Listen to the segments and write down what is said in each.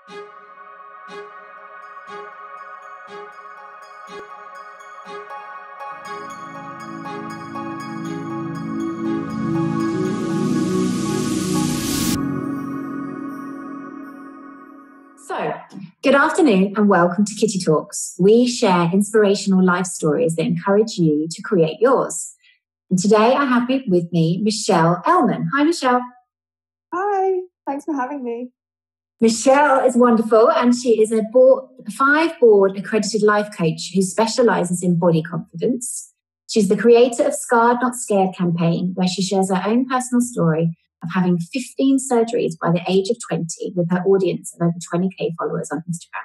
So, good afternoon and welcome to Kitty Talks. We share inspirational life stories that encourage you to create yours. And today I have with me Michelle Elman. Hi, Michelle. Hi, thanks for having me. Michelle is wonderful, and she is a Board Accredited Life Coach who specialises in body confidence. She's the creator of Scarred Not Scared campaign, where she shares her own personal story of having 15 surgeries by the age of 20 with her audience of over 20k followers on Instagram.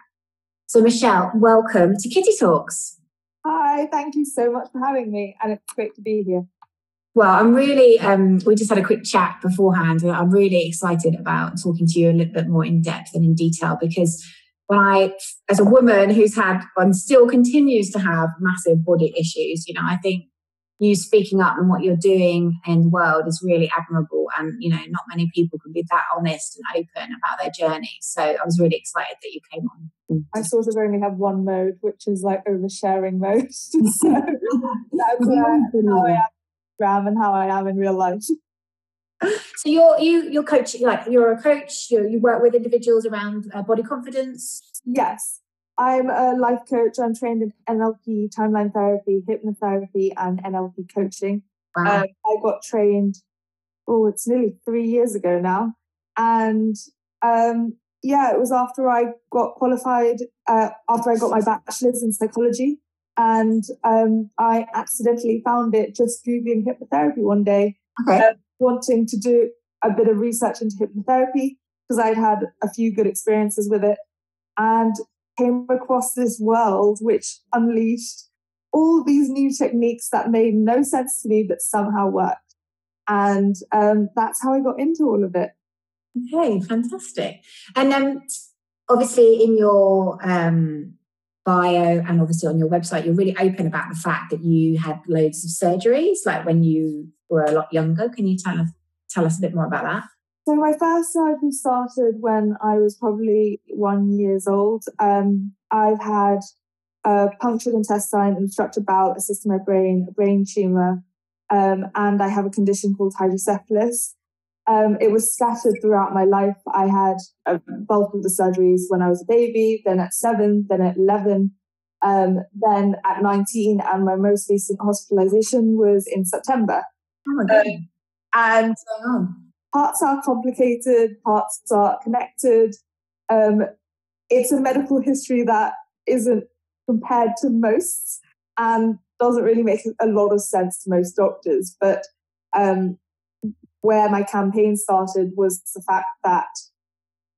So Michelle, welcome to Kitty Talks. Hi, thank you so much for having me, and it's great to be here. Well, I'm really, we just had a quick chat beforehand, and I'm really excited about talking to you a little bit more in depth and in detail, because as a woman who's had and still continues to have massive body issues, I think you speaking up and what you're doing in the world is really admirable. And, not many people can be that honest and open about their journey. So I was really excited that you came on. I sort of only have one mode, which is like oversharing mode. So that's how I am and how I am in real life. So you're coaching, like you're a coach, you work with individuals around body confidence? Yes. I'm a life coach. I'm trained in NLP, timeline therapy, hypnotherapy, and NLP coaching. Wow. I got trained, it's nearly 3 years ago now. And it was after I got qualified, after I got my bachelor's in psychology. And I accidentally found it just Googling hypnotherapy one day, wanting to do a bit of research into hypnotherapy because I'd had a few good experiences with it. And came across this world which unleashed all these new techniques that made no sense to me but somehow worked. And that's how I got into all of it. Okay, fantastic. And obviously in your bio and obviously on your website, you're really open about the fact that you had loads of surgeries, like when you were a lot younger. Can you tell us a bit more about that? So my first surgery started when I was probably 1 year old. I've had a punctured intestine, obstructed bowel, a cyst in my brain, a brain tumour, and I have a condition called hydrocephalus. It was scattered throughout my life. I had a bulk of the surgeries when I was a baby, then at 7, then at 11, then at 19, and my most recent hospitalisation was in September. Oh my God. And parts are complicated, parts are connected. It's a medical history that isn't compared to most and doesn't really make a lot of sense to most doctors. But where my campaign started was the fact that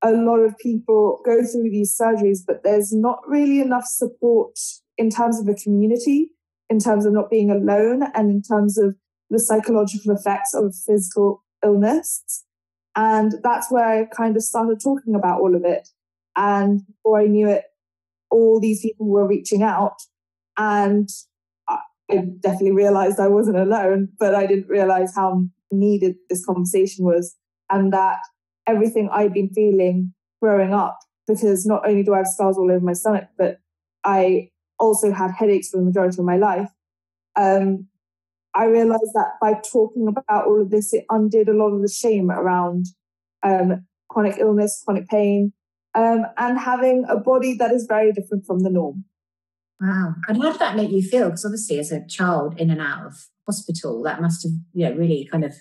a lot of people go through these surgeries, but there's not really enough support in terms of a community, in terms of not being alone, and in terms of the psychological effects of physical illness. And that's where I kind of started talking about all of it. And before I knew it, all these people were reaching out. And I definitely realized I wasn't alone, but I didn't realize how needed this conversation was. And that everything I'd been feeling growing up, because not only do I have scars all over my stomach, but I also had headaches for the majority of my life. I realized that by talking about all of this, it undid a lot of the shame around chronic illness, chronic pain, and having a body that is very different from the norm. Wow. And how did that make you feel? Because obviously as a child in and out of hospital, that must have really kind of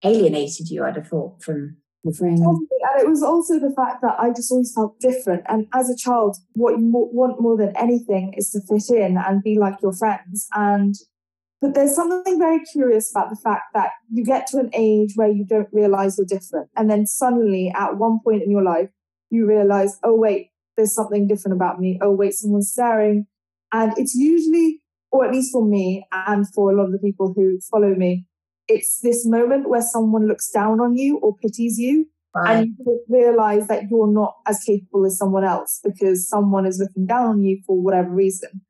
alienated you, I'd have thought, from your friends. And it was also the fact that I just always felt different. And as a child, what you want more than anything is to fit in and be like your friends. But there's something very curious about the fact that you get to an age where you don't realize you're different. And then suddenly at one point in your life, you realize, oh, wait, there's something different about me. Oh, wait, someone's staring. And it's usually, or at least for me and for a lot of the people who follow me, it's this moment where someone looks down on you or pities you. Right. And you realize that you're not as capable as someone else because someone is looking down on you for whatever reason.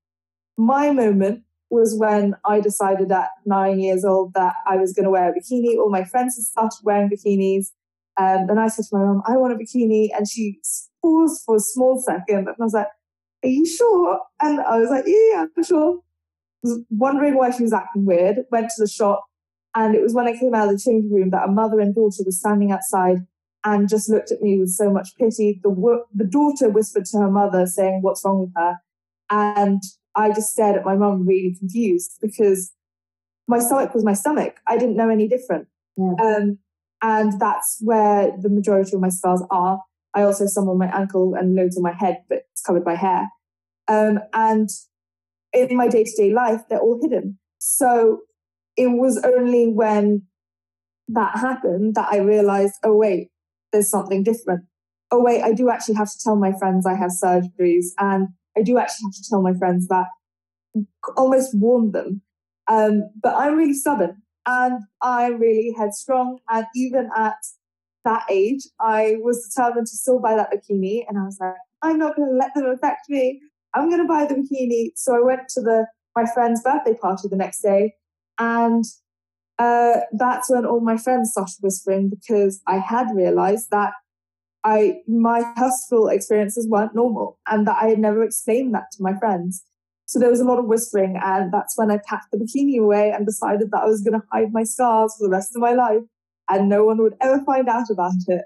My moment was when I decided at 9 years old that I was going to wear a bikini. All my friends had started wearing bikinis. And I said to my mum, I want a bikini. And she paused for a small second. And I was like, are you sure? And I was like, yeah, I'm sure. I was wondering why she was acting weird. Went to the shop. And it was when I came out of the changing room that a mother and daughter were standing outside and just looked at me with so much pity. The daughter whispered to her mother saying, what's wrong with her? And I just stared at my mum really confused because my stomach was my stomach. I didn't know any different. Yeah. And that's where the majority of my scars are. I also have some on my ankle and loads on my head, but it's covered by hair. And in my day-to-day life, they're all hidden. So it was only when that happened that I realized, oh, wait, there's something different. Oh, wait, I do actually have to tell my friends I have surgeries. And I do actually have to tell my friends that, almost warn them. But I'm really stubborn and I'm really headstrong. And even at that age, I was determined to still buy that bikini. And I was like, I'm not going to let them affect me. I'm going to buy the bikini. So I went to my friend's birthday party the next day. And that's when all my friends started whispering, because I had realized that my hospital experiences weren't normal and that I had never explained that to my friends. So there was a lot of whispering, and that's when I packed the bikini away and decided that I was going to hide my scars for the rest of my life and no one would ever find out about it.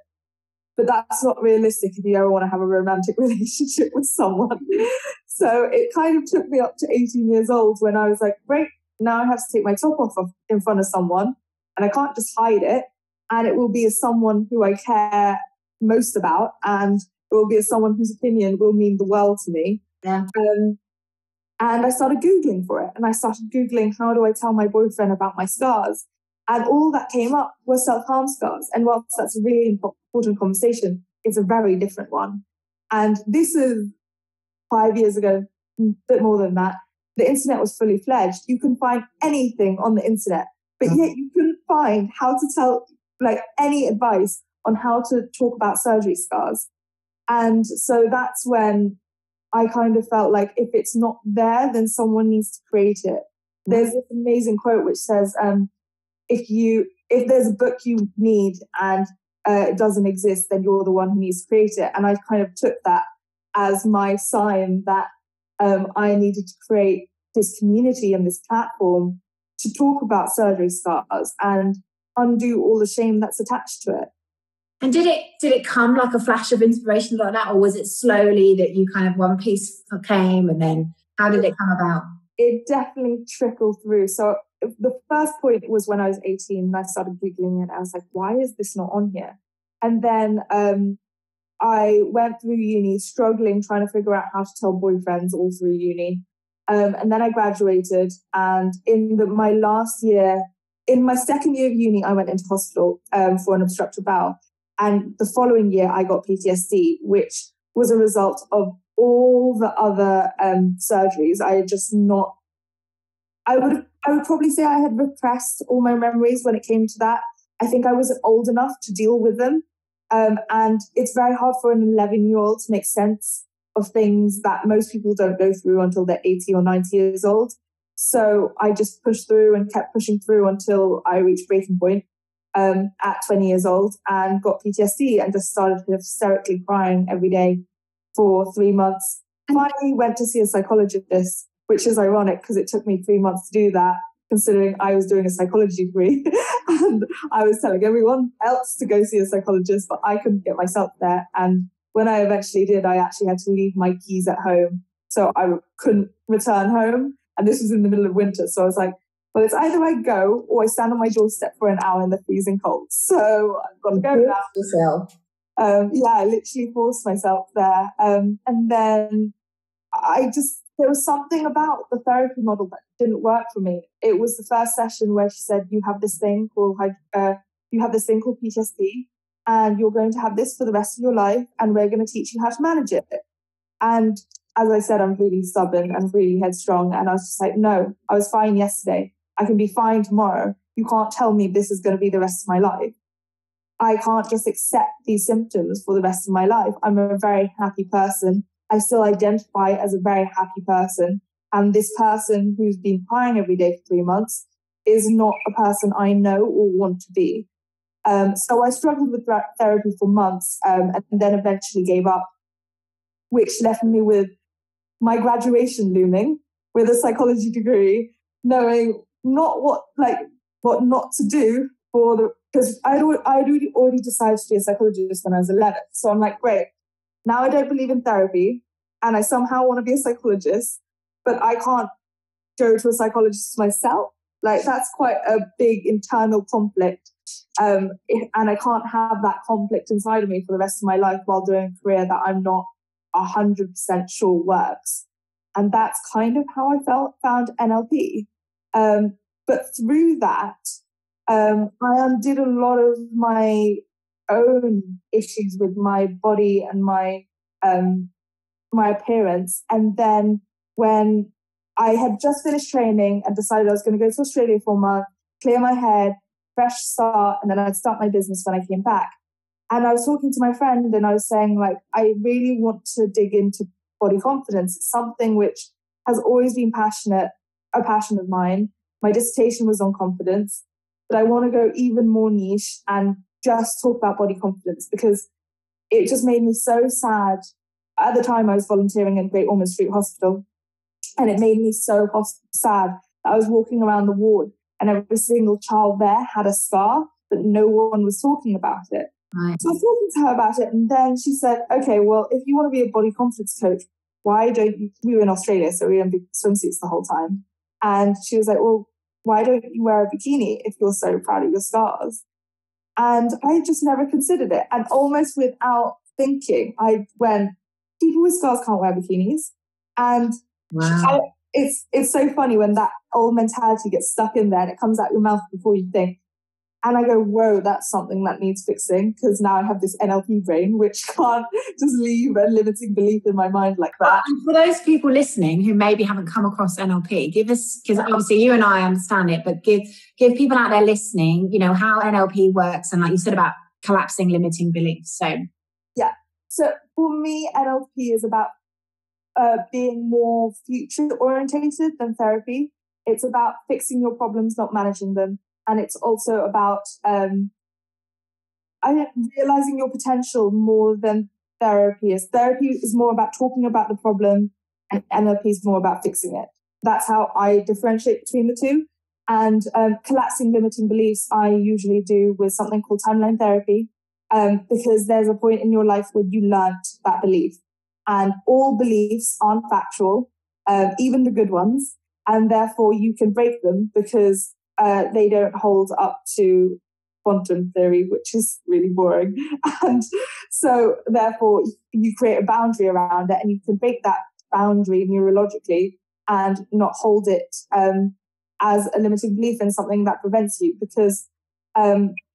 But that's not realistic if you ever want to have a romantic relationship with someone. So it kind of took me up to 18 years old when I was like, great, now I have to take my top off in front of someone and I can't just hide it. And it will be as someone who I care most about, and it will be as someone whose opinion will mean the world to me. Yeah. And I started Googling for it. And I started Googling, how do I tell my boyfriend about my scars? And all that came up was self-harm scars. And whilst that's a really important conversation, it's a very different one. And this is 5 years ago, a bit more than that. The internet was fully fledged. You can find anything on the internet, but yet you couldn't find how to tell, like, any advice on how to talk about surgery scars. And so that's when I kind of felt like if it's not there, then someone needs to create it. There's this amazing quote which says, if there's a book you need and it doesn't exist, then you're the one who needs to create it. And I kind of took that as my sign that I needed to create this community and this platform to talk about surgery scars and undo all the shame that's attached to it. And did it come like a flash of inspiration like that, or was it slowly that you kind of one piece came, and then how did it come about? It definitely trickled through. So the first point was when I was 18 and I started Googling it. I was like, why is this not on here? And then I went through uni struggling, trying to figure out how to tell boyfriends all through uni. And then I graduated, and in my last year, in my second year of uni, I went into hospital for an obstructive bowel. And the following year, I got PTSD, which was a result of all the other surgeries. I would probably say I had repressed all my memories when it came to that. I think I wasn't old enough to deal with them. And it's very hard for an 11-year-old to make sense of things that most people don't go through until they're 80 or 90 years old. So I just pushed through and kept pushing through until I reached breaking point at 20 years old and got PTSD and just started hysterically crying every day for 3 months. Finally went to see a psychologist, which is ironic because it took me 3 months to do that, considering I was doing a psychology degree. And I was telling everyone else to go see a psychologist, but I couldn't get myself there. And when I eventually did, I actually had to leave my keys at home. So I couldn't return home. And this was in the middle of winter. So I was like, well, it's either I go or I stand on my doorstep for an hour in the freezing cold. So I've got to go now. I literally forced myself there. And then there was something about the therapy model that didn't work for me. It was the first session where she said, you have this thing called PTSD, and you're going to have this for the rest of your life, and we're going to teach you how to manage it. And as I said, I'm really stubborn and really headstrong. And I was just like, no, I was fine yesterday. I can be fine tomorrow. You can't tell me this is going to be the rest of my life. I can't just accept these symptoms for the rest of my life. I'm a very happy person. I still identify as a very happy person. And this person who's been crying every day for 3 months is not a person I know or want to be. So I struggled with therapy for months and then eventually gave up, which left me with my graduation looming with a psychology degree, knowing not what not to do because I'd already decided to be a psychologist when I was 11. So I'm like, great, now I don't believe in therapy and I somehow want to be a psychologist, but I can't go to a psychologist myself. Like, that's quite a big internal conflict. And I can't have that conflict inside of me for the rest of my life while doing a career that I'm not 100% sure works. And that's kind of how I found NLP. But through that, I undid a lot of my own issues with my body and my appearance. And then when I had just finished training and decided I was going to go to Australia for a month, clear my head, fresh start, and then I'd start my business when I came back. And I was talking to my friend and I was saying, like, I really want to dig into body confidence. It's something which has always been a passion of mine. My dissertation was on confidence, but I want to go even more niche and just talk about body confidence because it just made me so sad. At the time, I was volunteering in Great Ormond Street Hospital, and it made me so sad that I was walking around the ward and every single child there had a scar, but no one was talking about it. Right. So I was talking to her about it, and then she said, okay, well, if you want to be a body confidence coach, why don't you, we were in Australia, so we were in big swimsuits the whole time. And she was like, well, why don't you wear a bikini if you're so proud of your scars? And I just never considered it. And almost without thinking, I went, people with scars can't wear bikinis. And wow. It's so funny when that old mentality gets stuck in there and it comes out your mouth before you think. And I go, whoa, that's something that needs fixing, because now I have this NLP brain, which can't just leave a limiting belief in my mind like that. And for those people listening who maybe haven't come across NLP, give us, because obviously you and I understand it, but give people out there listening, you know, how NLP works and, like you said, about collapsing limiting beliefs. Yeah. So for me, NLP is about being more future orientated than therapy. It's about fixing your problems, not managing them. And it's also about realizing your potential more than therapy is. Therapy is more about talking about the problem, and NLP is more about fixing it. That's how I differentiate between the two. And collapsing limiting beliefs, I usually do with something called timeline therapy, because there's a point in your life where you learnt that belief. And all beliefs aren't factual, even the good ones. And therefore you can break them because they don't hold up to quantum theory, which is really boring. And so therefore you create a boundary around it, and you can break that boundary neurologically and not hold it as a limiting belief and something that prevents you. Because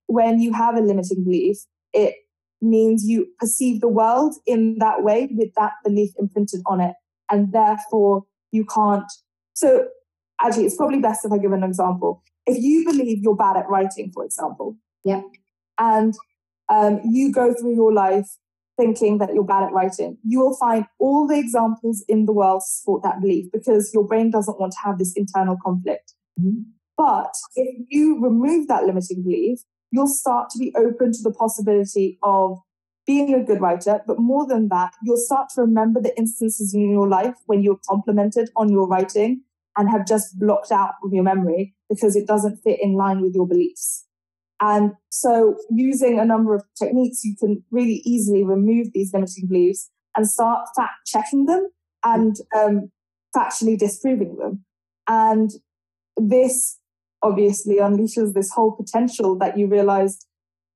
when you have a limiting belief, it means you perceive the world in that way with that belief imprinted on it. And therefore you can't. So actually, it's probably best if I give an example. If you believe you're bad at writing, for example, yeah, and you go through your life thinking that you're bad at writing, you will find all the examples in the world to support that belief, because your brain doesn't want to have this internal conflict. Mm-hmm. But if you remove that limiting belief, you'll start to be open to the possibility of being a good writer. But more than that, you'll start to remember the instances in your life when you're complimented on your writing and have just blocked out from your memory because it doesn't fit in line with your beliefs. And so using a number of techniques, you can really easily remove these limiting beliefs and start fact-checking them and factually disproving them. And this obviously unleashes this whole potential that you realize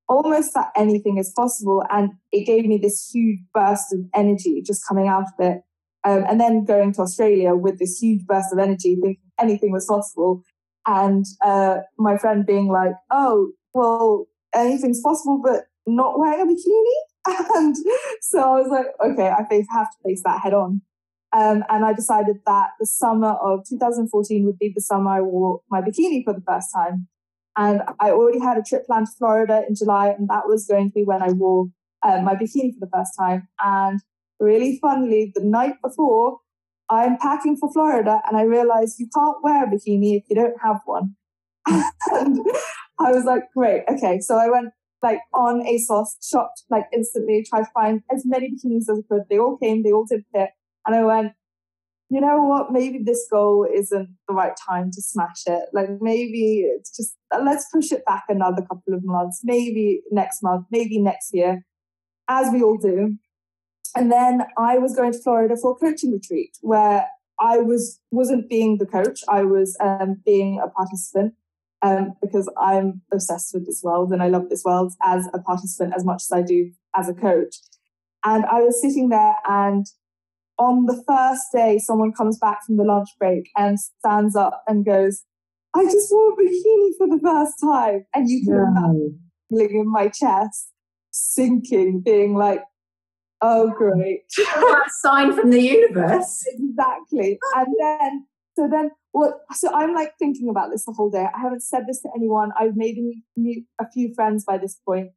almost that anything is possible. And it gave me this huge burst of energy just coming out of it. And then going to Australia with this huge burst of energy, thinking anything was possible. And my friend being like, oh, well, anything's possible, but not wearing a bikini. And so I was like, okay, I have to face that head on. And I decided that the summer of 2014 would be the summer I wore my bikini for the first time. And I already had a trip planned to Florida in July, and that was going to be when I wore my bikini for the first time. And really funnily, the night before, I'm packing for Florida, and I realized you can't wear a bikini if you don't have one. And I was like, great, okay. So I went like on ASOS, shopped like instantly, tried to find as many bikinis as I could. They all came, they all did fit. And I went, you know what, maybe this goal isn't the right time to smash it. Like maybe it's just, let's push it back another couple of months, maybe next month, maybe next year, as we all do. And then I was going to Florida for a coaching retreat where I wasn't being the coach. I was being a participant because I'm obsessed with this world and I love this world as a participant as much as I do as a coach. And I was sitting there, and on the first day, someone comes back from the lunch break and stands up and goes, I just wore a bikini for the first time. And you can imagine feeling in my chest, sinking, being like, oh, great. A sign from the universe. Exactly. And so I'm like thinking about this the whole day. I haven't said this to anyone. I've made a few friends by this point.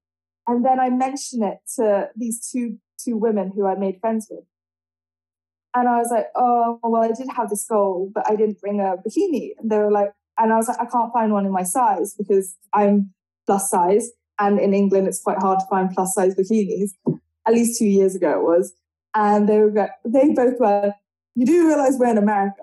And then I mention it to these two women who I made friends with. And I was like, oh, well, I did have this goal, but I didn't bring a bikini. And they were like, and I was like, I can't find one in my size because I'm plus size. And in England, it's quite hard to find plus size bikinis. At least 2 years ago it was. And they both were, you do realize we're in America.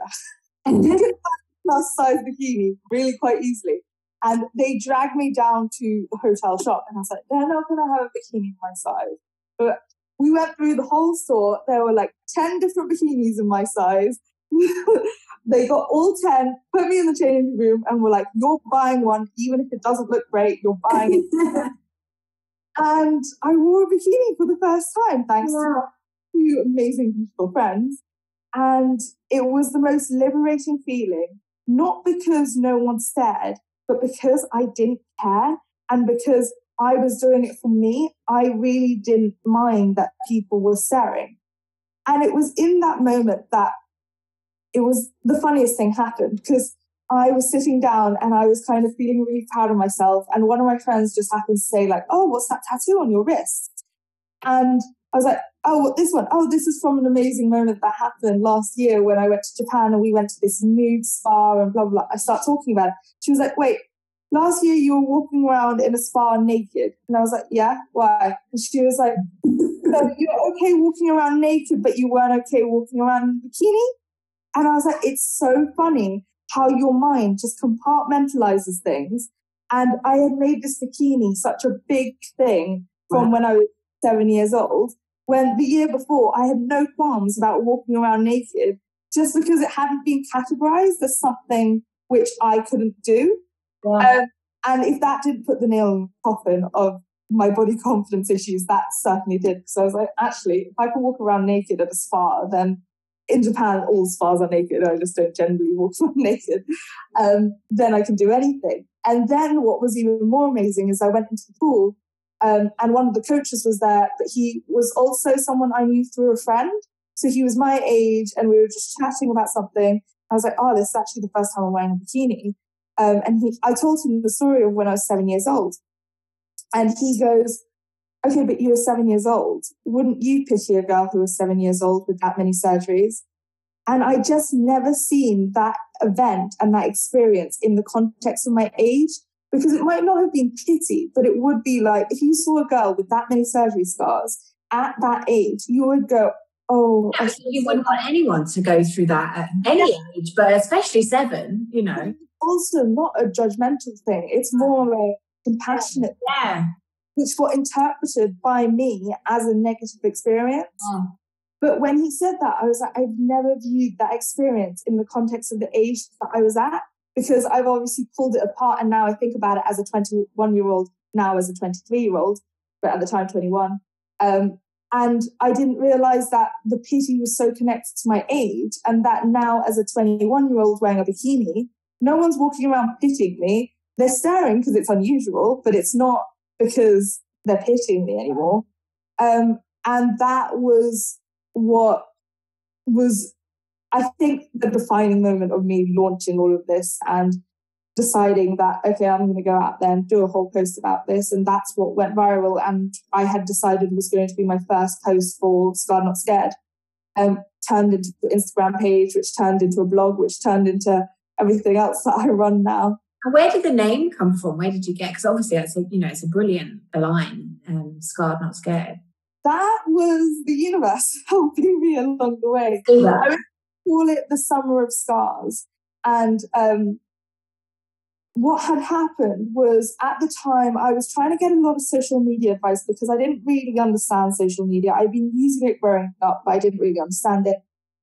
And you can find a plus size bikini really quite easily. And they dragged me down to the hotel shop. And I was like, they're not going to have a bikini in my size. But we went through the whole store. There were like 10 different bikinis in my size. They got all 10, put me in the changing room, and were like, you're buying one, even if it doesn't look great, you're buying it. And I wore a bikini for the first time, thanks to two amazing, beautiful friends. And it was the most liberating feeling, not because no one stared, but because I didn't care. And because I was doing it for me, I really didn't mind that people were staring. And it was in that moment that it was the funniest thing happened, because I was sitting down and I was kind of feeling really proud of myself. And one of my friends just happened to say like, oh, what's that tattoo on your wrist? And I was like, oh, what, this one? Oh, this is from an amazing moment that happened last year when I went to Japan and we went to this nude spa and blah, blah, blah. I started talking about it. She was like, wait, last year you were walking around in a spa naked. And I was like, yeah, why? And she was like, so you're okay walking around naked, but you weren't okay walking around in a bikini? And I was like, it's so funny how your mind just compartmentalizes things. And I had made this bikini such a big thing from when I was 7 years old, when the year before I had no qualms about walking around naked, just because it hadn't been categorized as something which I couldn't do. Yeah. And if that didn't put the nail in the coffin of my body confidence issues, that certainly did. So I was like, actually, if I can walk around naked at a spa, then in Japan, all spas are naked. I just don't generally walk around naked. Then I can do anything. And then what was even more amazing is I went into the pool, and one of the coaches was there, but he was also someone I knew through a friend. So he was my age, and we were just chatting about something. I was like, oh, this is actually the first time I'm wearing a bikini. I told him the story of when I was 7 years old. And he goes, okay, but you were 7 years old. Wouldn't you pity a girl who was 7 years old with that many surgeries? And I just never seen that event and that experience in the context of my age, because it might not have been pity, but it would be like, if you saw a girl with that many surgery scars at that age, you would go, oh. Yeah, you wouldn't want anyone to go through that at any age, but especially 7, you know. Also not a judgmental thing. It's more of a compassionate thing, which got interpreted by me as a negative experience. But when he said that, I was like, I've never viewed that experience in the context of the age that I was at, because I've obviously pulled it apart, and now I think about it as a 21-year-old, now as a 23-year-old, but at the time 21. And I didn't realize that the pity was so connected to my age, and that now as a 21-year-old wearing a bikini, no one's walking around pitying me. They're staring because it's unusual, but it's not because they're pitying me anymore. And that was what was, I think, the defining moment of me launching all of this and deciding that, okay, I'm going to go out there and do a whole post about this. And that's what went viral. And I had decided was going to be my first post for Scarred Not Scared. Turned into an Instagram page, which turned into a blog, which turned into everything else that I run now. And where did the name come from? Where did you get? Because obviously it's a brilliant line, scarred, not scared. That was the universe helping me along the way. Yeah. I would call it the summer of scars. And what had happened was, at the time, I was trying to get a lot of social media advice because I didn't really understand social media. I'd been using it growing up, but I didn't really understand it.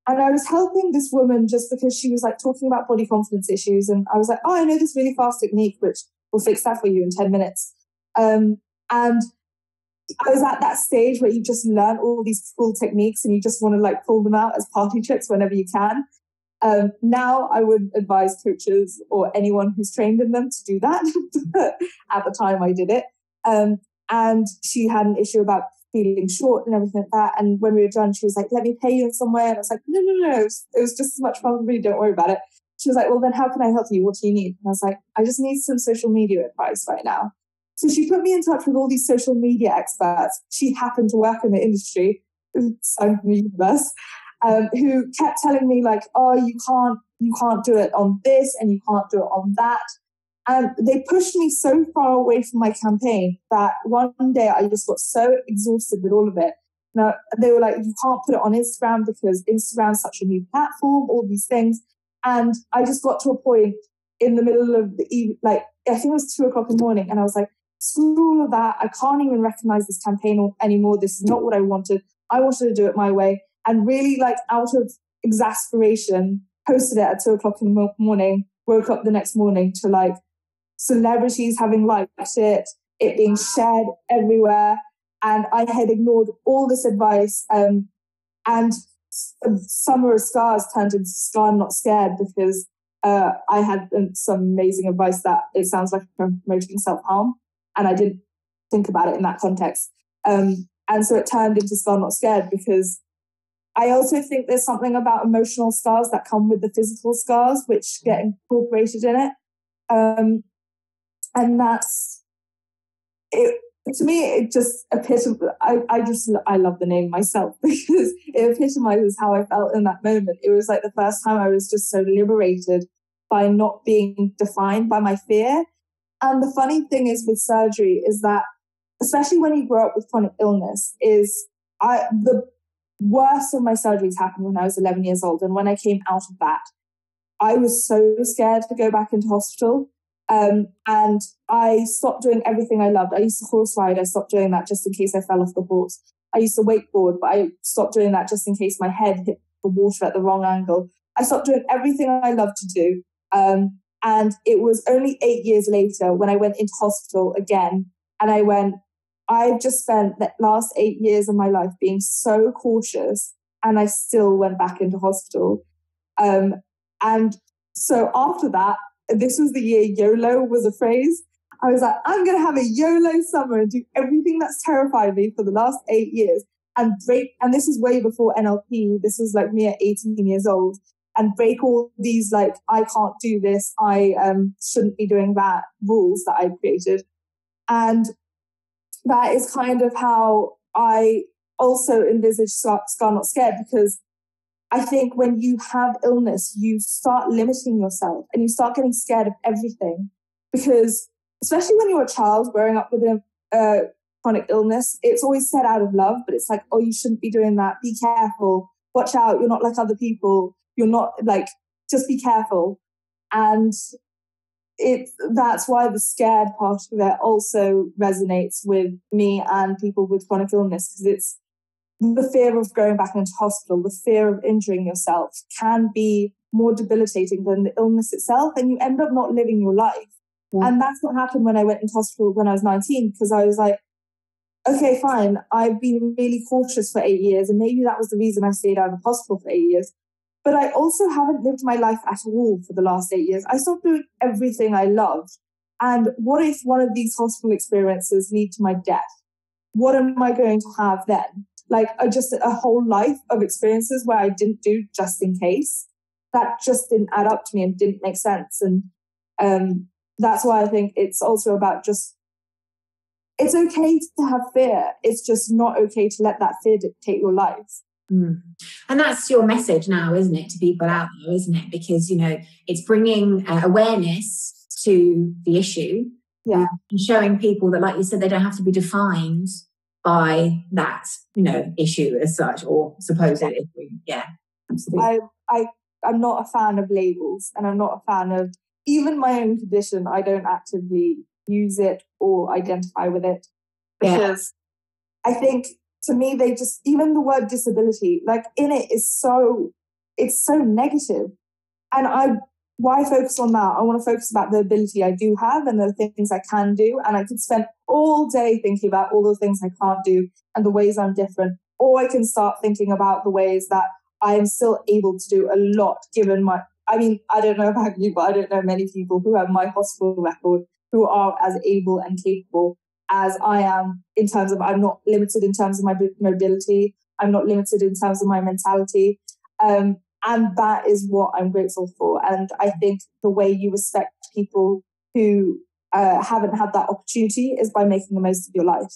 And I was helping this woman just because she was like talking about body confidence issues. And I was like, oh, I know this really fast technique, which will fix that for you in 10 minutes. And I was at that stage where you just learn all these cool techniques and you just want to like pull them out as party tricks whenever you can. Now I would advise coaches or anyone who's trained in them to do that. At the time I did it. And she had an issue about feeling short and everything like that. And when we were done, she was like, let me pay you in some way. And I was like, no. It was just as much fun for me. Don't worry about it. She was like, well, then how can I help you? What do you need? And I was like, I just need some social media advice right now. So she put me in touch with all these social media experts. She happened to work in the industry, signed from the universe, who kept telling me like, oh, you can't do it on this and you can't do it on that. And they pushed me so far away from my campaign that one day I just got so exhausted with all of it. Now, they were like, you can't put it on Instagram because Instagram's such a new platform, all these things. And I just got to a point in the middle of the evening, like, I think it was 2:00 in the morning. And I was like, screw all of that. I can't even recognize this campaign anymore. This is not what I wanted. I wanted to do it my way. And really, like, out of exasperation, posted it at 2:00 in the morning, woke up the next morning to like celebrities having liked it being shared everywhere. And I had ignored all this advice. And Summer of Scars turned into Scar Not Scared because I had some amazing advice that it sounds like I'm promoting self-harm. And I didn't think about it in that context. And so it turned into Scar Not Scared because I also think there's something about emotional scars that come with the physical scars, which get incorporated in it. And that's it. To me, it just I love the name myself because it epitomizes how I felt in that moment. It was like the first time I was just so liberated by not being defined by my fear. And the funny thing is with surgery is that, especially when you grow up with chronic illness, the worst of my surgeries happened when I was 11 years old. And when I came out of that, I was so scared to go back into hospital. And I stopped doing everything I loved. I used to horse ride. I stopped doing that just in case I fell off the horse. I used to wakeboard, but I stopped doing that just in case my head hit the water at the wrong angle. I stopped doing everything I loved to do. And it was only 8 years later when I went into hospital again. And I went, I've just spent the last 8 years of my life being so cautious, and I still went back into hospital. And so after that, this was the year YOLO was a phrase. I was like, I'm going to have a YOLO summer and do everything that's terrified me for the last 8 years and break. And this is way before NLP. This was like me at 18 years old, and break all these like, I can't do this, I shouldn't be doing that rules that I created. And that is kind of how I also envisage Scar Not Scared, because I think when you have illness, you start limiting yourself and you start getting scared of everything, because especially when you're a child growing up with a chronic illness, it's always said out of love, but it's like, oh, you shouldn't be doing that. Be careful. Watch out. You're not like other people. You're not like, just be careful. And that's why the scared part of it also resonates with me and people with chronic illness, because it's the fear of going back into hospital, the fear of injuring yourself can be more debilitating than the illness itself, and you end up not living your life. Yeah. And that's what happened when I went into hospital when I was 19, because I was like, okay, fine, I've been really cautious for 8 years, and maybe that was the reason I stayed out of hospital for 8 years. But I also haven't lived my life at all for the last 8 years. I stopped doing everything I loved. And what if one of these hospital experiences lead to my death? What am I going to have then? Like just a whole life of experiences where I didn't do just in case. That just didn't add up to me and didn't make sense. And that's why I think it's also about just, it's okay to have fear. It's just not okay to let that fear dictate your life. Mm. And that's your message now, isn't it, to people out there, isn't it? Because, you know, it's bringing awareness to the issue. Yeah. And showing people that, like you said, they don't have to be defined by that, issue as such, or supposed issue. Yeah, absolutely. I'm not a fan of labels, and I'm not a fan of even my own condition. I don't actively use it or identify with it, because I think, to me, they just, even the word disability, like in it is it's so negative. And why focus on that? I want to focus about the ability I do have and the things I can do. And I could spend all day thinking about all the things I can't do and the ways I'm different. Or I can start thinking about the ways that I am still able to do a lot, given I don't know about you, but I don't know many people who have my hospital record who are as able and capable as I am, in terms of, I'm not limited in terms of my mobility. I'm not limited in terms of my mentality. And that is what I'm grateful for. And I think the way you respect people who haven't had that opportunity is by making the most of your life.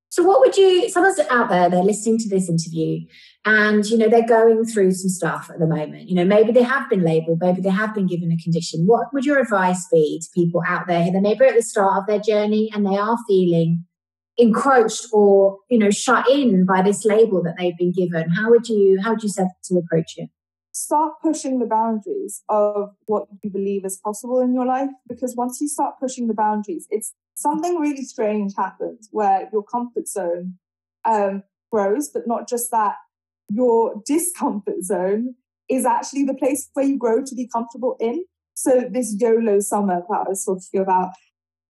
So what would someone's out there, they're listening to this interview and, they're going through some stuff at the moment. Maybe they have been labelled, maybe they have been given a condition. What would your advice be to people out there who maybe at the start of their journey and they are feeling encroached or, shut in by this label that they've been given? How would you set to approach it? Start pushing the boundaries of what you believe is possible in your life, because once you start pushing the boundaries, it's something really strange happens where your comfort zone grows, but not just that, your discomfort zone is actually the place where you grow to be comfortable in. So this YOLO summer that I was talking about,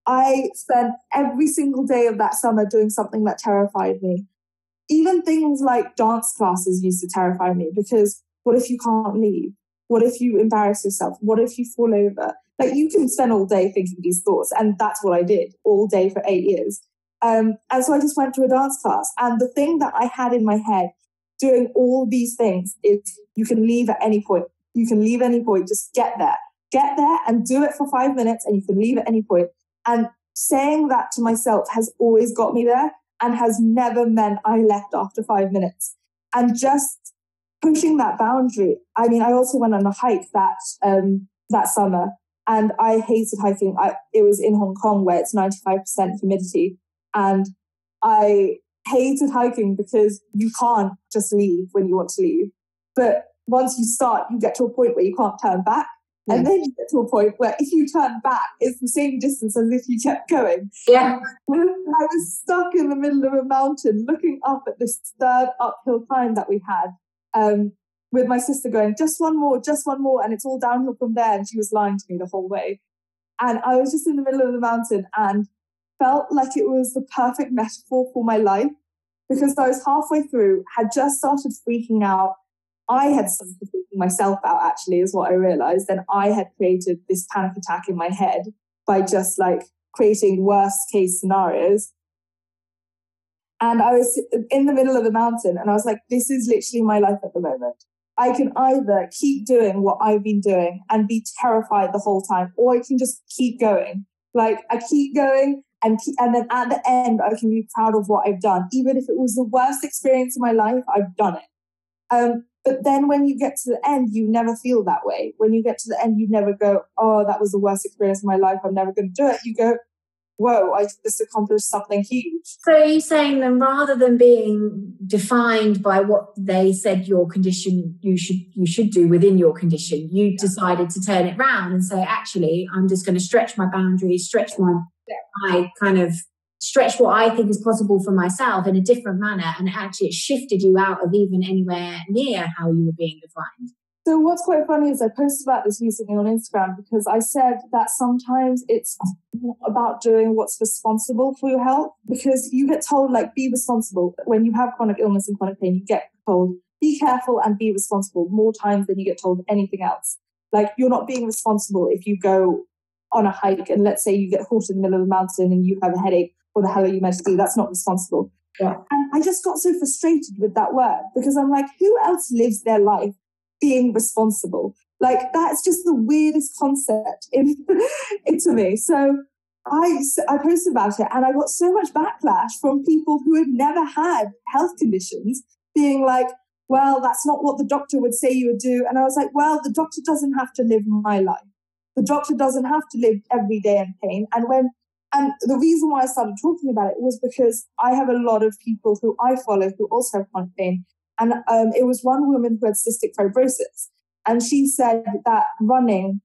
I spent every single day of that summer doing something that terrified me. Even things like dance classes used to terrify me, because what if you can't leave? What if you embarrass yourself? What if you fall over? Like, you can spend all day thinking these thoughts. And that's what I did all day for 8 years. And so I just went to a dance class. And the thing that I had in my head doing all these things is, you can leave at any point. You can leave at any point. Just get there and do it for 5 minutes, and you can leave at any point. And saying that to myself has always got me there, and has never meant I left after 5 minutes. And just pushing that boundary. I also went on a hike that summer, and I hated hiking. It was in Hong Kong, where it's 95% humidity, and I hated hiking because you can't just leave when you want to leave. But once you start, you get to a point where you can't turn back. Yeah. And then you get to a point where if you turn back, it's the same distance as if you kept going. Yeah. I was stuck in the middle of a mountain looking up at this third uphill climb that we had, with my sister going, just one more, and it's all downhill from there. And she was lying to me the whole way. And I was just in the middle of the mountain and felt like it was the perfect metaphor for my life, because I was halfway through, had just started freaking out. I had started freaking myself out, actually, is what I realized. And I had created this panic attack in my head by just creating worst case scenarios. And I was in the middle of the mountain, and I was like, this is literally my life at the moment. I can either keep doing what I've been doing and be terrified the whole time, or I can just keep going. I keep going, and then at the end, I can be proud of what I've done. Even if it was the worst experience of my life, I've done it. But then when you get to the end, you never feel that way. When you get to the end, you never go, oh, that was the worst experience of my life, I'm never going to do it. You go, whoa, I just accomplished something huge. So are you saying then, rather than being defined by what they said your condition, you should do within your condition, you decided to turn it round and say, actually, I'm just going to stretch my boundaries, stretch stretch what I think is possible for myself in a different manner. And actually it shifted you out of even anywhere near how you were being defined. So what's quite funny is I posted about this recently on Instagram, because I said that sometimes it's not about doing what's responsible for your health, because you get told, be responsible. When you have chronic illness and chronic pain, you get told, be careful and be responsible more times than you get told anything else. You're not being responsible if you go on a hike and let's say you get caught in the middle of the mountain and you have a headache. What the hell are you meant to do? That's not responsible. Yeah. And I just got so frustrated with that word, because I'm like, who else lives their life being responsible? That's just the weirdest concept into me. So I posted about it, and I got so much backlash from people who had never had health conditions being like, well, that's not what the doctor would say you would do. And I was like, well, the doctor doesn't have to live my life. The doctor doesn't have to live every day in pain. And the reason why I started talking about it was because I have a lot of people who I follow who also have chronic pain. And it was one woman who had cystic fibrosis. And she said that running,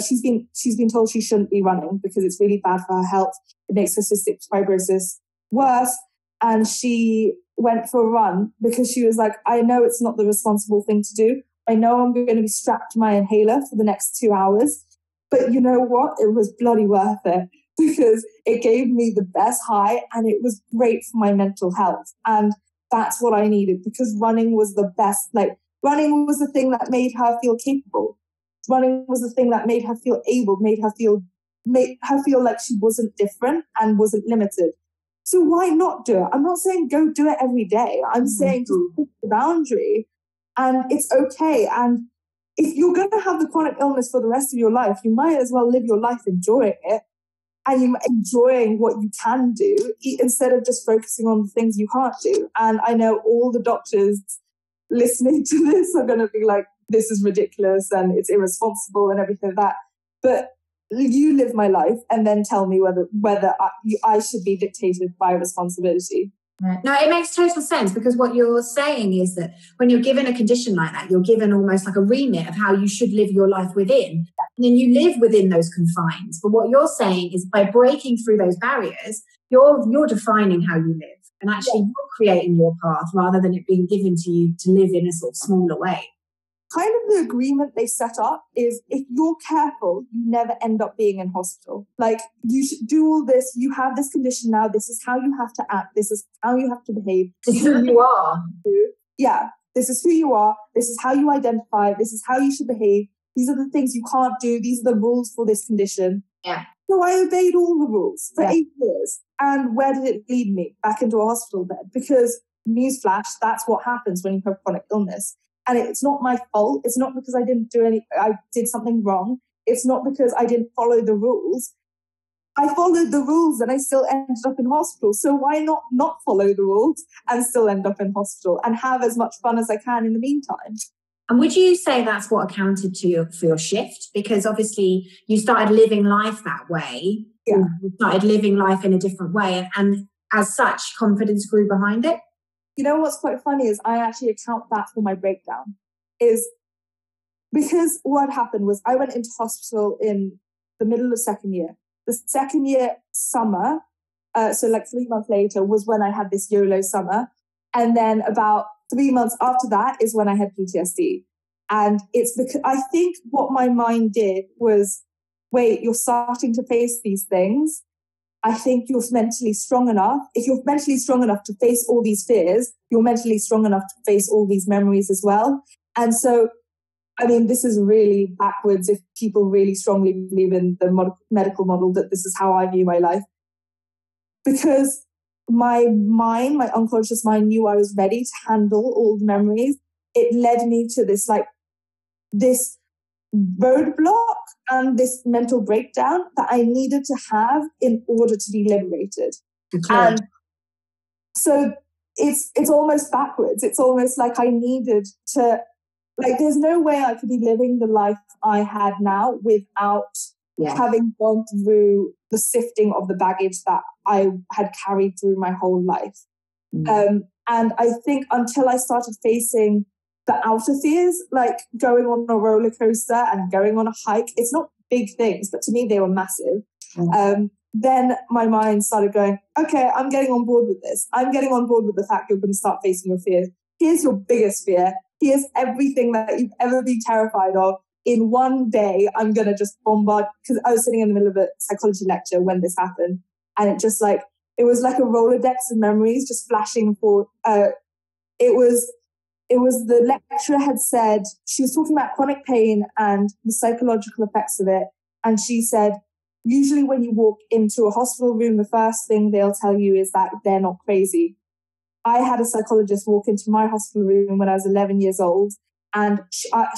she's been told she shouldn't be running because it's really bad for her health. It makes her cystic fibrosis worse. And she went for a run because she was like, I know it's not the responsible thing to do. I know I'm going to be strapped to my inhaler for the next 2 hours. But you know what? It was bloody worth it because it gave me the best high and it was great for my mental health. And that's what I needed because running was the best. Like, running was the thing that made her feel capable. Running was the thing that made her feel able, made her feel like she wasn't different and wasn't limited. So why not do it? I'm not saying go do it every day. I'm saying just pick the boundary and it's okay. And if you're going to have the chronic illness for the rest of your life, you might as well live your life enjoying it and you enjoying what you can do instead of just focusing on the things you can't do. And I know all the doctors listening to this are going to be like, this is ridiculous and it's irresponsible and everything like that. But you live my life and then tell me whether I should be dictated by responsibility. Right. No, it makes total sense because what you're saying is that when you're given a condition like that, you're given almost like a remit of how you should live your life within. And then you live within those confines. But what you're saying is by breaking through those barriers, you're defining how you live and actually you're creating your path rather than it being given to you to live in a sort of smaller way. Kind of the agreement they set up is if you're careful, you never end up being in hospital. Like, you should do all this. You have this condition now. This is how you have to act. This is how you have to behave. This is who you are. Yeah, this is who you are. This is how you identify. This is how you should behave. These are the things you can't do. These are the rules for this condition. Yeah. So I obeyed all the rules for 8 years. And where did it lead me? Back into a hospital bed. Because, newsflash, that's what happens when you have chronic illness. And it's not my fault. It's not because I did something wrong. It's not because I didn't follow the rules. I followed the rules and I still ended up in hospital. So why not follow the rules and still end up in hospital and have as much fun as I can in the meantime? And would you say that's what accounted for your shift? Because obviously you started living life that way. Yeah. You started living life in a different way. And as such, confidence grew behind it. You know what's quite funny is I actually account that for my breakdown. Is because what happened was I went into hospital in the middle of second year. The second year summer, so like 3 months later, was when I had this YOLO summer. And then about 3 months after that is when I had PTSD. And it's because I think what my mind did was, wait, you're starting to face these things. I think you're mentally strong enough. If you're mentally strong enough to face all these fears, you're mentally strong enough to face all these memories as well. And so, I mean, this is really backwards if people really strongly believe in the medical model that this is how I view my life. Because my mind, my unconscious mind knew I was ready to handle all the memories. It led me to this roadblock and this mental breakdown that I needed to have in order to be liberated. Okay. And so it's almost backwards. It's almost like I needed to, like, there's no way I could be living the life I had now without having gone through the sifting of the baggage that I had carried through my whole life. And I think until I started facing the outer fears, like going on a roller coaster and going on a hike, it's not big things, but to me they were massive. Then my mind started going, okay, I'm getting on board with this. I'm getting on board with the fact you're going to start facing your fears. Here's your biggest fear. Here's everything that you've ever been terrified of. In one day, I'm going to just bombard, because I was sitting in the middle of a psychology lecture when this happened. And it was like a Rolodex of memories just flashing for, it was the lecturer had said, she was talking about chronic pain and the psychological effects of it. And she said, usually when you walk into a hospital room, the first thing they'll tell you is that they're not crazy. I had a psychologist walk into my hospital room when I was 11 years old. And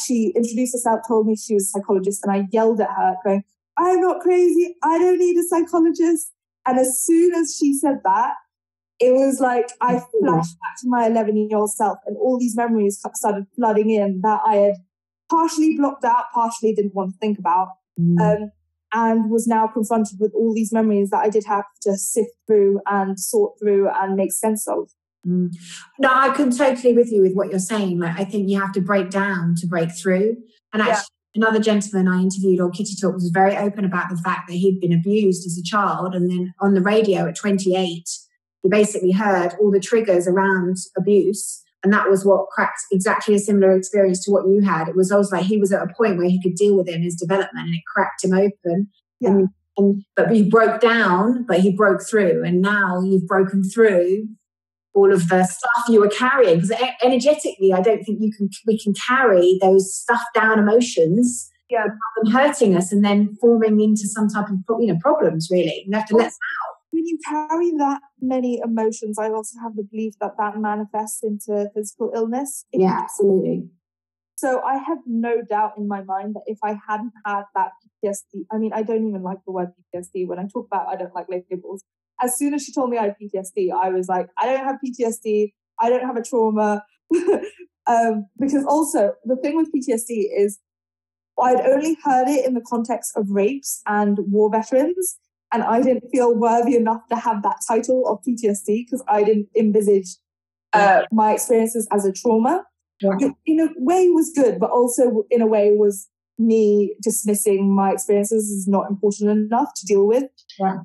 she introduced herself, told me she was a psychologist. And I yelled at her going, I'm not crazy. I don't need a psychologist. And as soon as she said that, it was like I flashed back to my 11-year-old self and all these memories started flooding in that I had partially blocked out, partially didn't want to think about. and was now confronted with all these memories that I did have to sift through and sort through and make sense of. No, I can totally with you with what you're saying. Like, I think you have to break down to break through. And actually, another gentleman I interviewed on Kitty Talk was very open about the fact that he'd been abused as a child. And then on the radio at 28, he basically heard all the triggers around abuse. And that was what cracked exactly a similar experience to what you had. It was almost like he was at a point where he could deal with it in his development, and it cracked him open. Yeah. But he broke down, but he broke through. And now you've broken through all of the stuff you were carrying. Because energetically, I don't think we can carry those stuffed down emotions without them hurting us and then forming into some type of problems, really. You have to let them out. When you carry that many emotions, I also have the belief that manifests into physical illness. Yeah, absolutely. So I have no doubt in my mind that if I hadn't had that PTSD, I mean, I don't even like the word PTSD. When I talk about I don't like labels. As soon as she told me I had PTSD, I was like, I don't have PTSD. I don't have a trauma. Because also the thing with PTSD is I'd only heard it in the context of rapes and war veterans. And I didn't feel worthy enough to have that title of PTSD because I didn't envisage my experiences as a trauma. Yeah. Which in a way was good, but also in a way was me dismissing my experiences as not important enough to deal with. Yeah.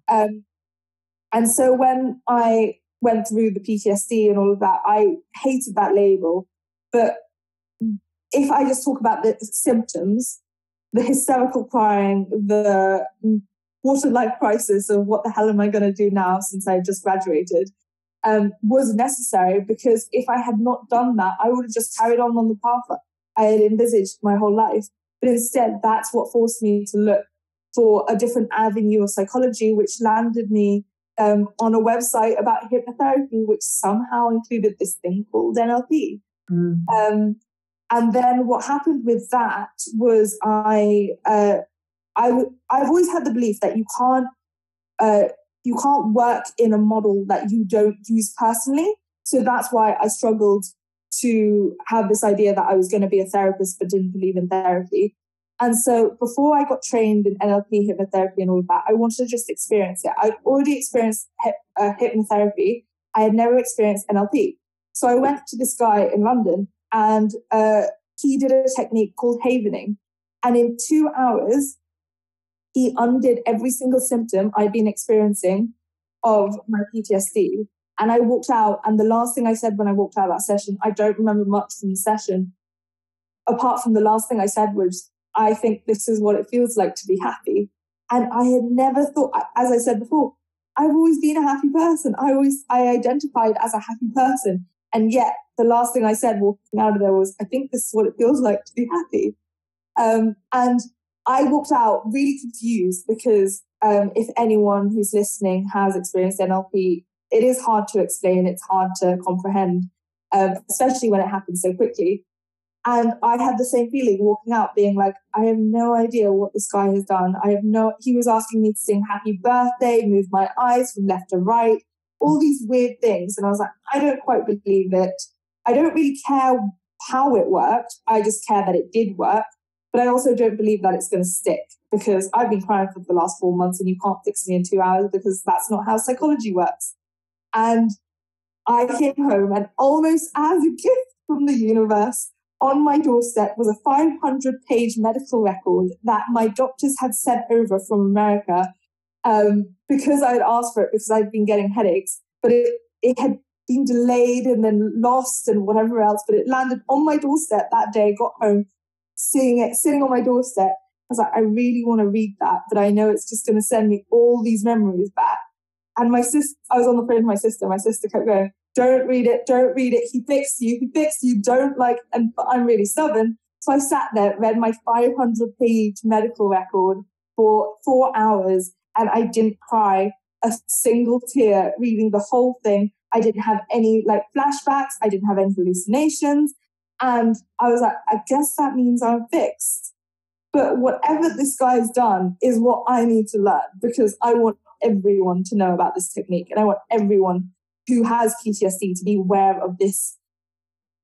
And so when I went through the PTSD and all of that, I hated that label. But if I just talk about the symptoms, the hysterical crying, the quarter-life crisis of what the hell am I going to do now since I just graduated, was necessary, because if I had not done that, I would have just carried on the path I had envisaged my whole life. But instead, that's what forced me to look for a different avenue of psychology, which landed me on a website about hypnotherapy, which somehow included this thing called NLP. And then what happened with that was I've always had the belief that you can't work in a model that you don't use personally. So that's why I struggled to have this idea that I was going to be a therapist but didn't believe in therapy. And so before I got trained in NLP, hypnotherapy and all of that, I wanted to just experience it. I'd already experienced hypnotherapy. I had never experienced NLP. So I went to this guy in London and he did a technique called havening. And in 2 hours, he undid every single symptom I'd been experiencing of my PTSD. And I walked out, and the last thing I said when I walked out of that session, I don't remember much from the session, apart from the last thing I said was, I think this is what it feels like to be happy. And I had never thought, as I said before, I've always been a happy person. I identified as a happy person. And yet the last thing I said walking out of there was, I think this is what it feels like to be happy. And I walked out really confused because if anyone who's listening has experienced NLP, it is hard to explain. It's hard to comprehend, especially when it happens so quickly. And I had the same feeling walking out, being like, I have no idea what this guy has done. He was asking me to sing happy birthday, move my eyes from left to right, all these weird things. And I was like, I don't quite believe it. I don't really care how it worked. I just care that it did work. But I also don't believe that it's going to stick, because I've been crying for the last 4 months and you can't fix me in 2 hours, because that's not how psychology works. And I came home, and almost as a gift from the universe, on my doorstep was a 500-page medical record that my doctors had sent over from America because I had asked for it, because I'd been getting headaches. But it had been delayed and then lost and whatever else. But it landed on my doorstep that day, got home, seeing it sitting on my doorstep. I was like, I really want to read that, but I know it's just going to send me all these memories back. And I was on the phone with my sister. My sister kept going, don't read it. He fixed you. Don't and I'm really stubborn. So I sat there, read my 500-page medical record for 4 hours, and I didn't cry a single tear reading the whole thing. I didn't have any flashbacks. I didn't have any hallucinations. And I was like, I guess that means I'm fixed. But whatever this guy's done is what I need to learn, because I want everyone to know about this technique. And I want everyone who has PTSD to be aware of this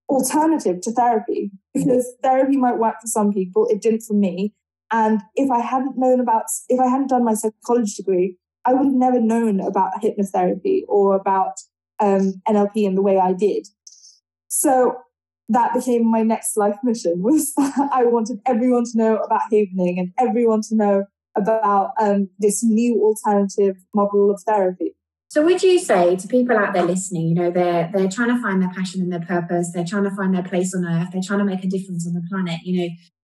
alternative to therapy, because therapy might work for some people. It didn't for me. And if I hadn't done my psychology degree, I would have never known about hypnotherapy or about NLP in the way I did. So that became my next life mission, was that I wanted everyone to know about havening and everyone to know about this new alternative model of therapy. So would you say to people out there listening, they're trying to find their passion and their purpose, they're trying to find their place on earth, they're trying to make a difference on the planet,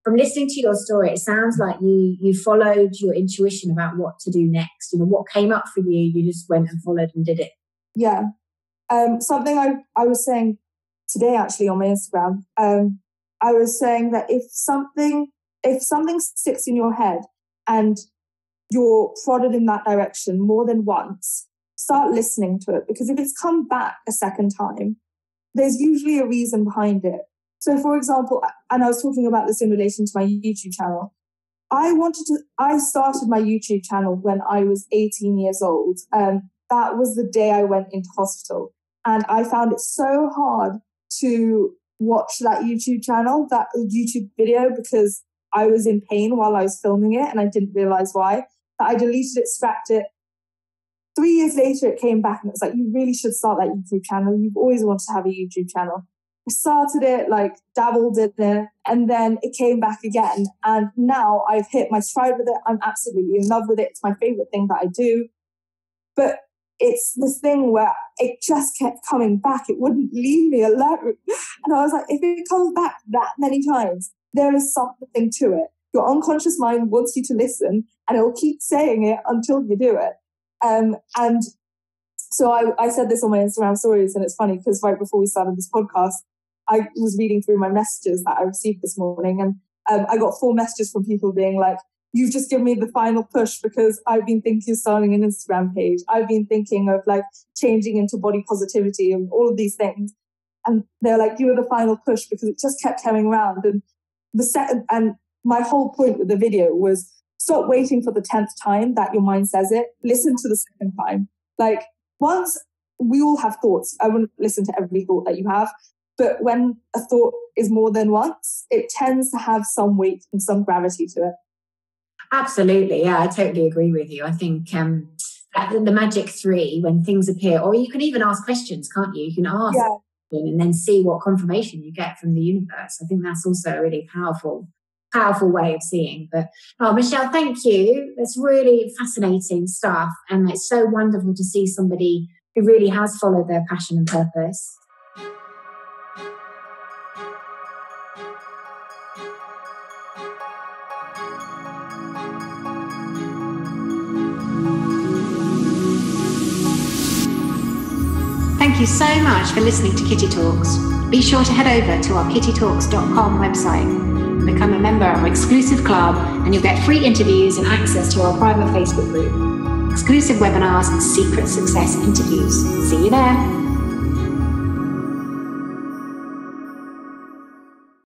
from listening to your story, it sounds like you followed your intuition about what to do next. What came up for you, you just went and followed and did it. Yeah. Something I was saying today, actually, on my Instagram, I was saying that if something sticks in your head and you're prodded in that direction more than once, start listening to it, because if it's come back a second time, there's usually a reason behind it. So, for example, and I was talking about this in relation to my YouTube channel, I started my YouTube channel when I was 18 years old. That was the day I went into hospital. And I found it so hard to watch that YouTube channel, that YouTube video, because I was in pain while I was filming it and I didn't realize why. That I deleted it, scrapped it. 3 years later, it came back and it was like, you really should start that YouTube channel. You've always wanted to have a YouTube channel. I started it, dabbled in it, and then it came back again. And now I've hit my stride with it. I'm absolutely in love with it. It's my favorite thing that I do. But it's this thing where it just kept coming back. It wouldn't leave me alone. And I was like, if it comes back that many times, there is something to it. Your unconscious mind wants you to listen, and it will keep saying it until you do it. And so I said this on my Instagram stories, and it's funny because right before we started this podcast, I was reading through my messages that I received this morning, and I got 4 messages from people being like, you've just given me the final push because I've been thinking of starting an Instagram page. I've been thinking of changing into body positivity and all of these things. And they're like, you were the final push, because it just kept coming around. And my whole point with the video was, stop waiting for the 10th time that your mind says it. Listen to the second time. Once we all have thoughts, I wouldn't listen to every thought that you have. But when a thought is more than once, it tends to have some weight and some gravity to it. Absolutely. Yeah, I totally agree with you. I think the magic 3, when things appear, or you can even ask questions, can't you? You can ask and then see what confirmation you get from the universe. I think that's also a really powerful way of seeing. But Michelle, thank you. That's really fascinating stuff. And it's so wonderful to see somebody who really has followed their passion and purpose. Thank you so much for listening to Kitty Talks. Be sure to head over to our kittytalks.com website and become a member of our exclusive club, and you'll get free interviews and access to our private Facebook group, exclusive webinars and secret success interviews. See you there.